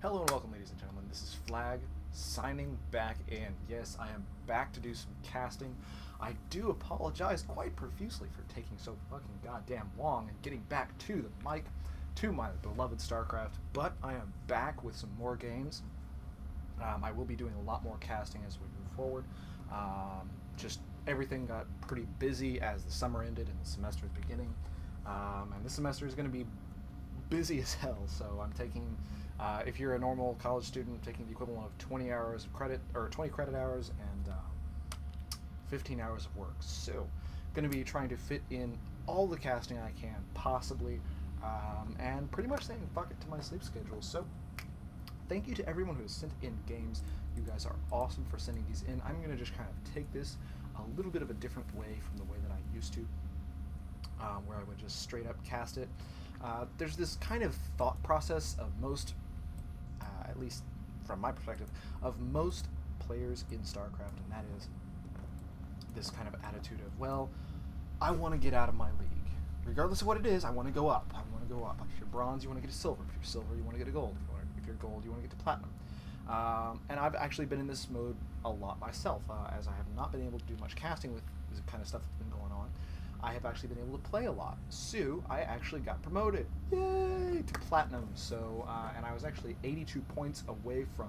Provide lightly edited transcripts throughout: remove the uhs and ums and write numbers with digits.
Hello and welcome, ladies and gentlemen. This is Flag signing back in. Yes, I am back to do some casting. I do apologize quite profusely for taking so fucking goddamn long and getting back to the mic, to my beloved StarCraft, but I am back with some more games. I will be doing a lot more casting as we move forward. Just everything got pretty busy as the summer ended and the semester is beginning. And this semester is going to be busy as hell, so I'm taking... if you're a normal college student, taking the equivalent of 20 hours of credit, or 20 credit hours and 15 hours of work. So, going to be trying to fit in all the casting I can, possibly, and pretty much saying fuck it to my sleep schedule. So, thank you to everyone who has sent in games. You guys are awesome for sending these in. I'm going to just kind of take this a little bit of a different way from the way that I used to, where I would just straight up cast it. There's this kind of thought process of most, at least from my perspective, of most players in StarCraft, and that is this kind of attitude of, well, I want to get out of my league. Regardless of what it is, I want to go up. I want to go up. If you're bronze, you want to get to silver. If you're silver, you want to get to gold. If you're gold, you want to get to platinum. And I've actually been in this mode a lot myself, as I have not been able to do much casting with this kind of stuff that's been going on. I have actually been able to play a lot. So I actually got promoted, yay, to platinum. So and I was actually 82 points away from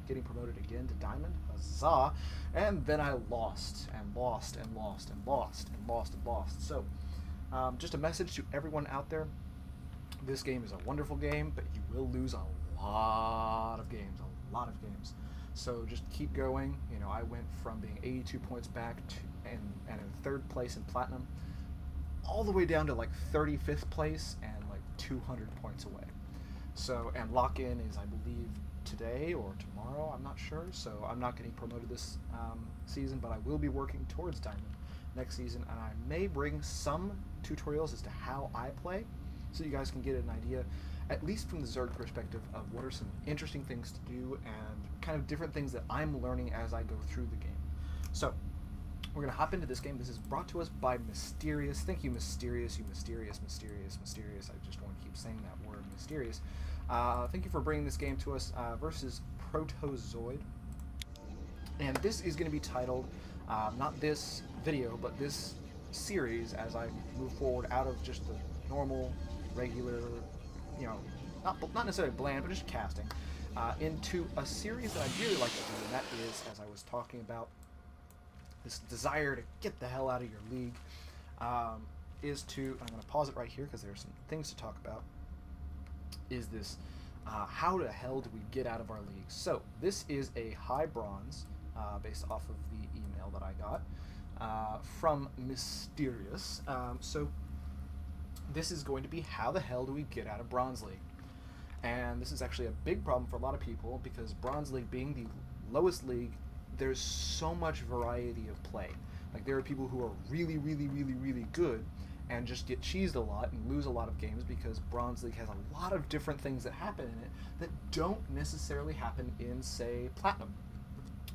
getting promoted again to diamond, huzzah! And then I lost and lost and lost and lost and lost and lost. So just a message to everyone out there: this game is a wonderful game, but you will lose a lot of games, So just keep going. You know, I went from being 82 points back to and in third place in platinum, all the way down to like 35th place and like 200 points away. So, and lock-in is, I believe, today or tomorrow, I'm not sure. So I'm not getting promoted this season, but I will be working towards diamond next season, and I may bring some tutorials as to how I play, so you guys can get an idea, at least from the Zerg perspective, of what are some interesting things to do and kind of different things that I'm learning as I go through the game. So, we're going to hop into this game. This is brought to us by Mysterious. Thank you, Mysterious, you mysterious. I just want to keep saying that word, Mysterious. Thank you for bringing this game to us, versus ProtoVoid. And this is going to be titled, not this video, but this series, as I move forward out of just the normal, regular, you know, not necessarily bland, but just casting, into a series that I really like to do, and that is, as I was talking about, this desire to get the hell out of your league, is to, I'm going to pause it right here because there are some things to talk about, is this, how the hell do we get out of our league? So, this is a high bronze, based off of the email that I got, from Mysterious. So, this is going to be, how the hell do we get out of Bronze League? And this is actually a big problem for a lot of people, because Bronze League being the lowest league, there's so much variety of play. Like, there are people who are really, really, really, really good and just get cheesed a lot and lose a lot of games because Bronze League has a lot of different things that happen in it that don't necessarily happen in, say, Platinum,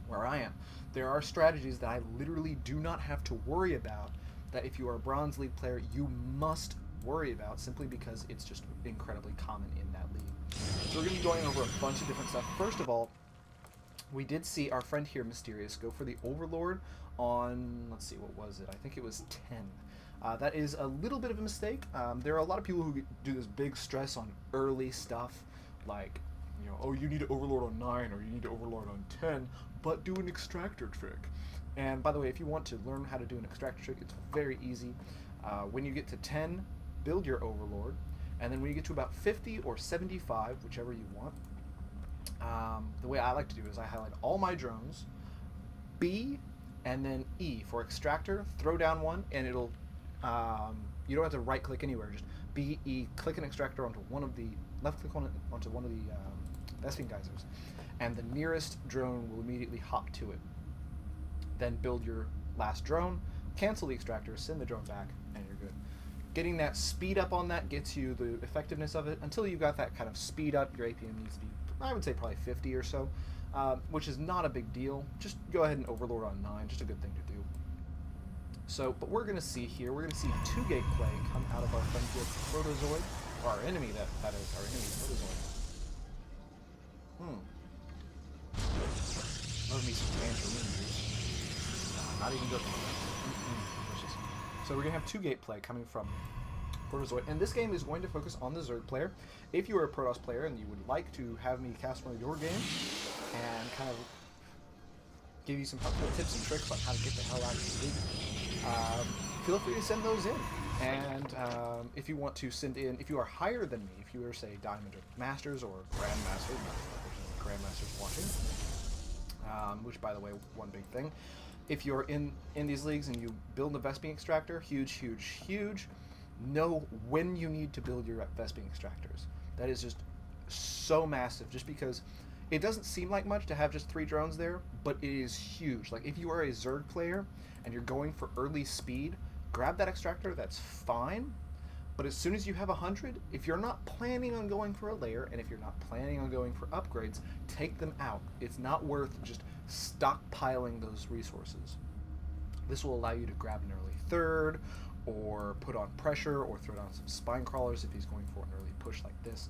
where I am. There are strategies that I literally do not have to worry about, that if you are a Bronze League player, you must worry about, simply because it's just incredibly common in that league. So we're going to be going over a bunch of different stuff. First of all, we did see our friend here, Mysterious, go for the Overlord on, let's see, what was it? I think it was 10. That is a little bit of a mistake. There are a lot of people who do this big stress on early stuff, like, you know, oh, you need to Overlord on 9, or you need to Overlord on 10, but do an extractor trick. And by the way, if you want to learn how to do an extractor trick, it's very easy. When you get to 10, build your Overlord, and then when you get to about 50 or 75, whichever you want, the way I like to do is I highlight all my drones, B, and then E for extractor, throw down one, and it'll, you don't have to right click anywhere, just B, E, click an extractor onto one of the, left click on it, onto one of the Vespene geysers, and the nearest drone will immediately hop to it. Then build your last drone, cancel the extractor, send the drone back, and you're good. Getting that speed up on that gets you the effectiveness of it. Until you've got that kind of speed up, your APM needs to be, I would say, probably 50 or so, which is not a big deal. Just go ahead and Overlord on 9, just a good thing to do. So, but we're going to see here, we're going to see 2-gate play come out of our friend here, ProtoVoid, or our enemy, that is, our enemy, ProtoVoid. Not even joking. Delicious. So we're going to have 2-gate play coming from ProtoVoid, and this game is going to focus on the Zerg player. If you are a Protoss player and you would like to have me cast one of your games and kind of give you some helpful tips and tricks on how to get the hell out of the league, feel free to send those in. And if you want to send in, if you are higher than me, if you are, say, Diamond or Masters or Grandmaster, not Grandmasters watching, which, by the way, one big thing, if you're in these leagues and you build a Vespene extractor, huge, know when you need to build your Vespene extractors. That is just so massive, just because it doesn't seem like much to have just 3 drones there, but it is huge. Like, if you are a Zerg player and you're going for early speed, grab that extractor, that's fine. But as soon as you have 100, if you're not planning on going for a layer, and if you're not planning on going for upgrades, take them out. It's not worth just stockpiling those resources. This will allow you to grab an early third, or put on pressure, or throw down some spine crawlers if he's going for an early push like this.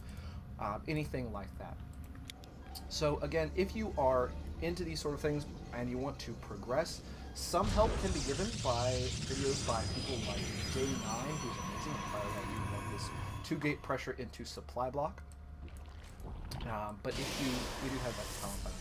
Anything like that. So again, if you are into these sort of things and you want to progress, some help can be given by videos by people like Day9, who's amazing. By the way, you love this 2-gate pressure into supply block. But if we do have that talent by the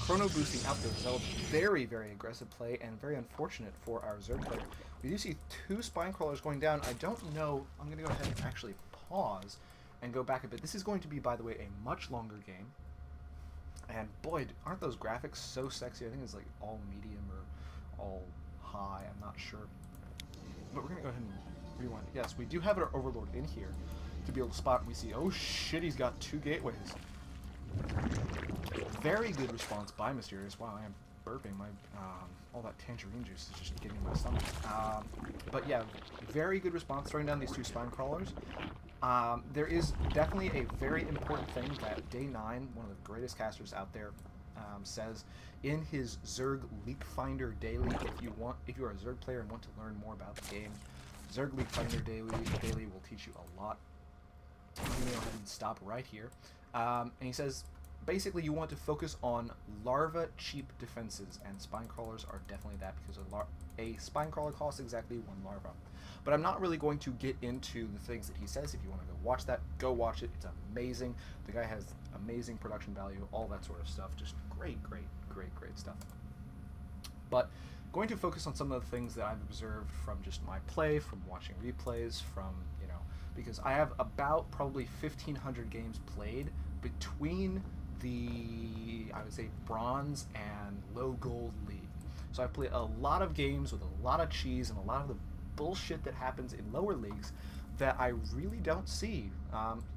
chrono boosting out the Zealot, very aggressive play and very unfortunate for our Zerg player. We do see 2 spine crawlers going down. I don't know. I'm going to go ahead and actually pause and go back a bit. This is going to be, by the way, a much longer game. And boy, aren't those graphics so sexy? I think it's like all medium or all high. I'm not sure. But we're going to go ahead and rewind it. Yes, we do have our Overlord in here to be able to spot. We see, oh shit, he's got 2 gateways. Very good response by Mysterious. Wow, I am burping. My all that tangerine juice is just getting in my stomach. But yeah, very good response throwing down these 2 spine crawlers. There is definitely a very important thing that Day9, one of the greatest casters out there, says in his Zerg Leak Finder Daily. If you are a Zerg player and want to learn more about the game, Zerg Leak Finder Daily will teach you a lot. I'm going to go ahead and stop right here. And he says, basically, you want to focus on larva cheap defenses, and spine crawlers are definitely that, because a spine crawler costs exactly 1 larva. But I'm not really going to get into the things that he says. If you want to go watch that, go watch it. It's amazing. The guy has amazing production value, all that sort of stuff. Just great stuff. But going to focus on some of the things that I've observed from just my play, from watching replays, from, because I have about probably 1,500 games played between the, I would say, bronze and low gold league. So I've played a lot of games with a lot of cheese and a lot of the bullshit that happens in lower leagues that I really don't see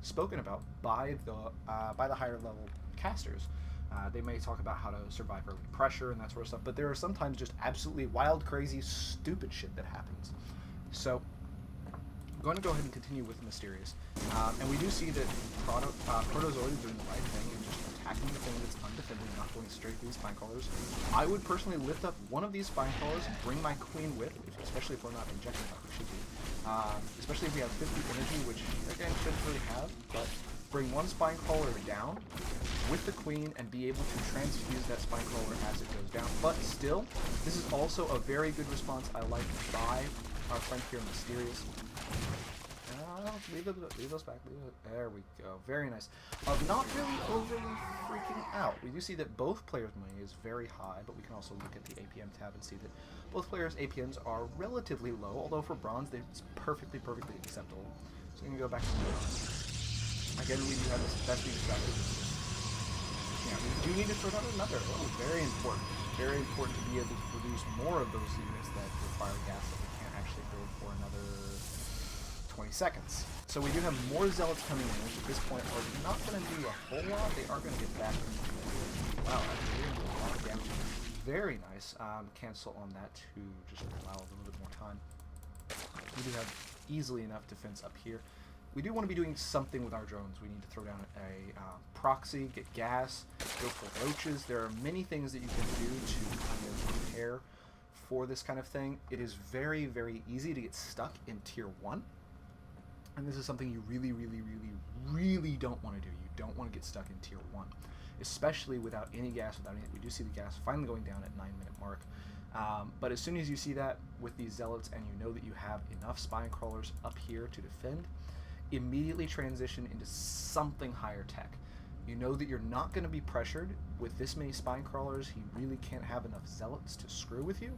spoken about by the higher level casters. They may talk about how to survive early pressure and that sort of stuff, but there are sometimes just absolutely wild, crazy, stupid shit that happens. So I'm going to go ahead and continue with Mysterious. And we do see that ProtoVoid is doing the right thing and just attacking the thing that's undefended, not going straight through these spine crawlers. I would personally lift up one of these spine crawlers, bring my queen with, especially if we're not injecting like we should be. Especially if we have 50 energy, which again shouldn't really have, but bring 1 spine crawler down with the queen and be able to transfuse that spine crawler as it goes down. But still, this is also a very good response I like by our friend here, Mysterious. Leave those back. There we go. Very nice. Not really overly freaking out. We do see that both players' money is very high, but we can also look at the APM tab and see that both players' APMs are relatively low, although for bronze, it's perfectly acceptable. So we can go back to bronze. Again, we do have this Vespene extractor. Yeah, we do need to throw out another. Oh, very important. Very important to be able to produce more of those units that require gas that we can't actually build for another 20 seconds. So we do have more Zealots coming in, which at this point are not going to do a whole lot. They are going to get back. Wow, that's doing a lot of damage. Very nice. Cancel on that to just allow a little bit more time. We do have easily enough defense up here. We do want to be doing something with our drones. We need to throw down a proxy, get gas, go for roaches. There are many things that you can do to kind of prepare for this kind of thing. It is very easy to get stuck in tier 1. And this is something you really, really, really, really don't want to do. You don't want to get stuck in tier 1, especially without any gas, without any. We do see the gas finally going down at 9-minute mark. But as soon as you see that with these zealots and you know that you have enough spine crawlers up here to defend, immediately transition into something higher tech. You know that you're not going to be pressured with this many spine crawlers. He really can't have enough zealots to screw with you.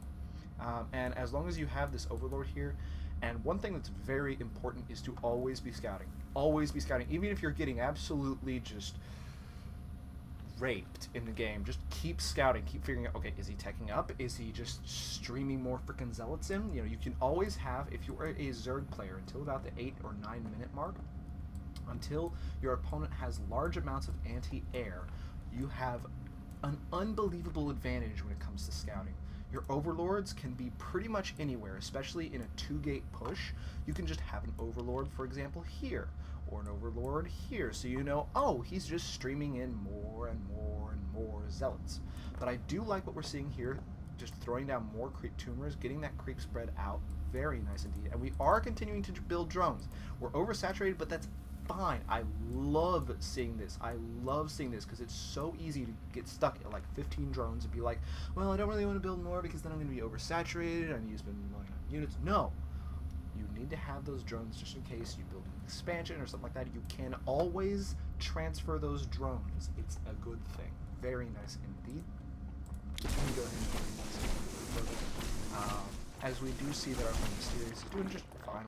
And as long as you have this overlord here, and one thing that's very important is to always be scouting. Always be scouting. Even if you're getting absolutely just raped in the game, just keep scouting, keep figuring out, okay, is he teching up? Is he just streaming more freaking zealots in? You know, you can always have, if you're a Zerg player, until about the 8 or 9 minute mark, until your opponent has large amounts of anti-air, you have an unbelievable advantage when it comes to scouting. Your overlords can be pretty much anywhere, especially in a 2-gate push. You can just have an overlord, for example, here, or an overlord here, so you know, oh, he's just streaming in more and more and more zealots. But I do like what we're seeing here, just throwing down more creep tumors, getting that creep spread out, very nice indeed. And we are continuing to build drones. We're oversaturated, but that's fine. I love seeing this. I love seeing this because it's so easy to get stuck at like 15 drones and be like, well, I don't really want to build more because then I'm going to be oversaturated. I need to spend money on units. No. You need to have those drones just in case you build an expansion or something like that. You can always transfer those drones. It's a good thing. Very nice indeed. Let me go ahead and as we do see that our Mysterious is doing just fine.